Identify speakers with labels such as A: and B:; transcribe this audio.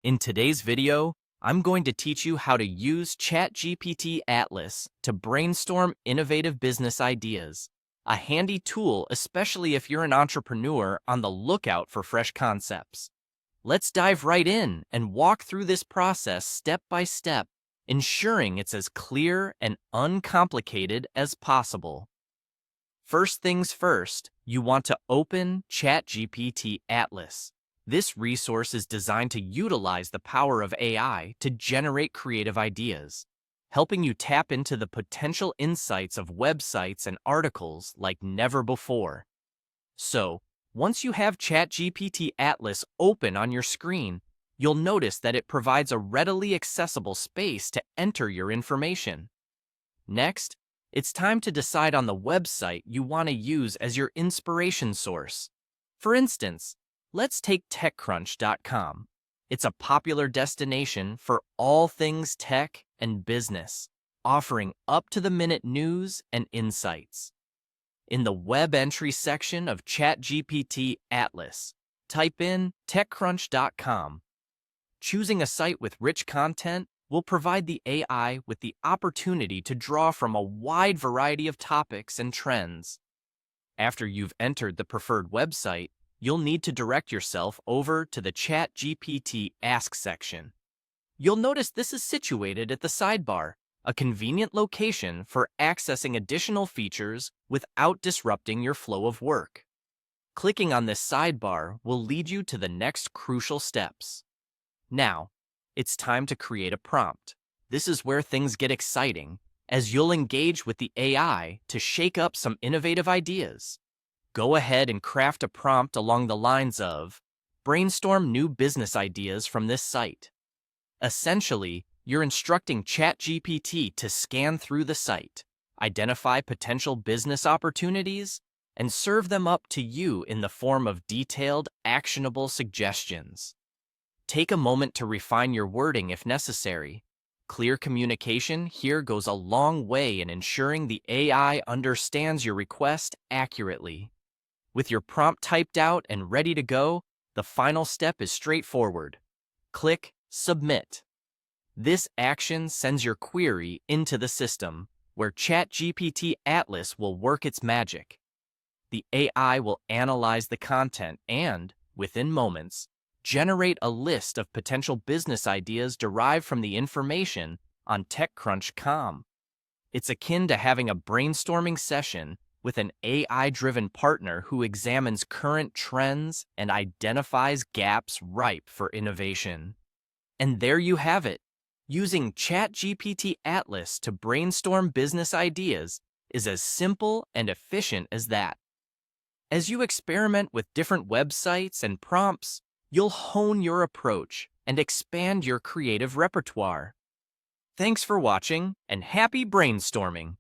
A: In today's video, I'm going to teach you how to use ChatGPT Atlas to brainstorm innovative business ideas. A handy tool, especially if you're an entrepreneur on the lookout for fresh concepts. Let's dive right in and walk through this process step by step, ensuring it's as clear and uncomplicated as possible. First things first, you want to open ChatGPT Atlas. This resource is designed to utilize the power of AI to generate creative ideas, helping you tap into the potential insights of websites and articles like never before. So, once you have ChatGPT Atlas open on your screen, you'll notice that it provides a readily accessible space to enter your information. Next, it's time to decide on the website you want to use as your inspiration source. For instance, let's take TechCrunch.com. It's a popular destination for all things tech and business, offering up-to-the-minute news and insights. In the web entry section of ChatGPT Atlas, type in TechCrunch.com. Choosing a site with rich content will provide the AI with the opportunity to draw from a wide variety of topics and trends. After you've entered the preferred website, you'll need to direct yourself over to the ChatGPT Ask section. You'll notice this is situated at the sidebar, a convenient location for accessing additional features without disrupting your flow of work. Clicking on this sidebar will lead you to the next crucial steps. Now, it's time to create a prompt. This is where things get exciting, as you'll engage with the AI to shake up some innovative ideas. Go ahead and craft a prompt along the lines of, brainstorm new business ideas from this site. Essentially, you're instructing ChatGPT to scan through the site, identify potential business opportunities, and serve them up to you in the form of detailed, actionable suggestions. Take a moment to refine your wording if necessary. Clear communication here goes a long way in ensuring the AI understands your request accurately. With your prompt typed out and ready to go, the final step is straightforward. Click Submit. This action sends your query into the system, where ChatGPT Atlas will work its magic. The AI will analyze the content and, within moments, generate a list of potential business ideas derived from the information on TechCrunch.com. It's akin to having a brainstorming session with an AI-driven partner who examines current trends and identifies gaps ripe for innovation. And there you have it. Using ChatGPT Atlas to brainstorm business ideas is as simple and efficient as that. As you experiment with different websites and prompts, you'll hone your approach and expand your creative repertoire. Thanks for watching, and happy brainstorming!